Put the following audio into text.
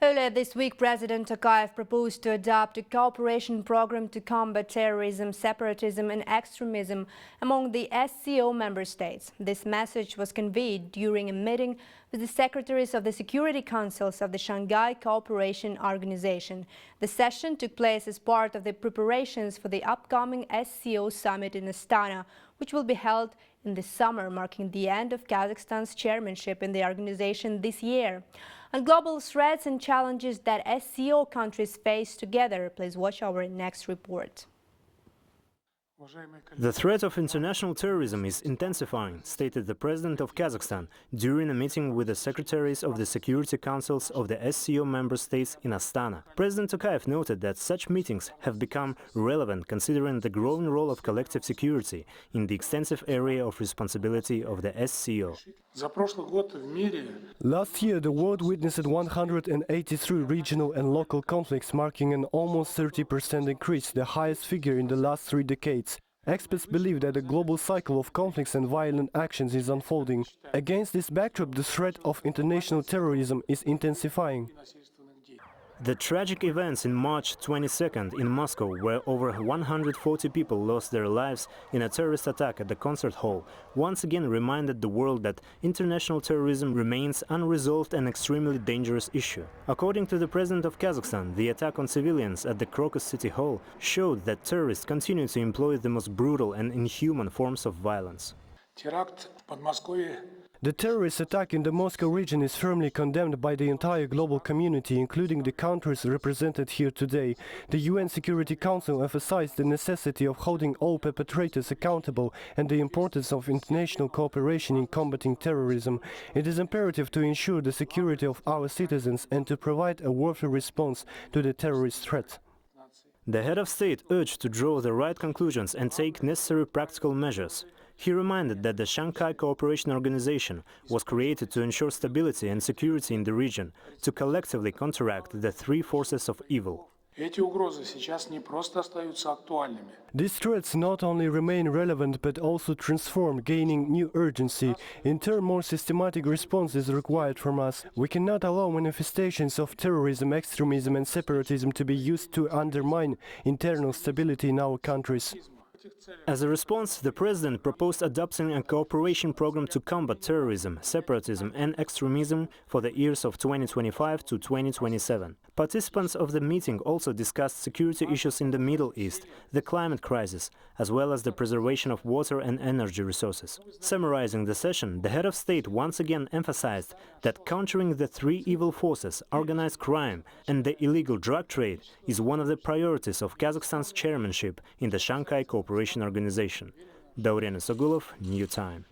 Earlier this week, President Tokayev proposed to adopt a cooperation program to combat terrorism, separatism and extremism among the SCO member states. This message was conveyed during a meeting with the secretaries of the Security Councils of the Shanghai Cooperation Organization. The session took place as part of the preparations for the upcoming SCO summit in Astana, which will be held in the summer, marking the end of Kazakhstan's chairmanship in the organization this year. On global threats and challenges that SCO countries face together, please watch our next report. The threat of international terrorism is intensifying, stated the President of Kazakhstan during a meeting with the secretaries of the Security Councils of the SCO member states in Astana. President Tokayev noted that such meetings have become relevant considering the growing role of collective security in the extensive area of responsibility of the SCO. Last year, the world witnessed 183 regional and local conflicts, marking an almost 30% increase, the highest figure in the last 3 decades. Experts believe that a global cycle of conflicts and violent actions is unfolding. Against this backdrop, the threat of international terrorism is intensifying. The tragic events in March 22nd in Moscow, where over 140 people lost their lives in a terrorist attack at the concert hall, once again reminded the world that international terrorism remains unresolved and extremely dangerous issue. According to the President of Kazakhstan, the attack on civilians at the Crocus City Hall showed that terrorists continue to employ the most brutal and inhuman forms of violence. The terrorist attack in the Moscow region is firmly condemned by the entire global community, including the countries represented here today. The UN Security Council emphasized the necessity of holding all perpetrators accountable and the importance of international cooperation in combating terrorism. It is imperative to ensure the security of our citizens and to provide a worthy response to the terrorist threat. The head of state urged to draw the right conclusions and take necessary practical measures. He reminded that the Shanghai Cooperation Organization was created to ensure stability and security in the region, to collectively counteract the 3 forces of evil. These threats not only remain relevant but also transform, gaining new urgency. In turn, more systematic response is required from us. We cannot allow manifestations of terrorism, extremism and separatism to be used to undermine internal stability in our countries. As a response, the President proposed adopting a cooperation program to combat terrorism, separatism and extremism for the years of 2025 to 2027. Participants of the meeting also discussed security issues in the Middle East, the climate crisis, as well as the preservation of water and energy resources. Summarizing the session, the head of state once again emphasized that countering the 3 evil forces, organized crime and the illegal drug trade, is one of the priorities of Kazakhstan's chairmanship in the Shanghai Cooperation Organization. Daurian Sogulov, New Time.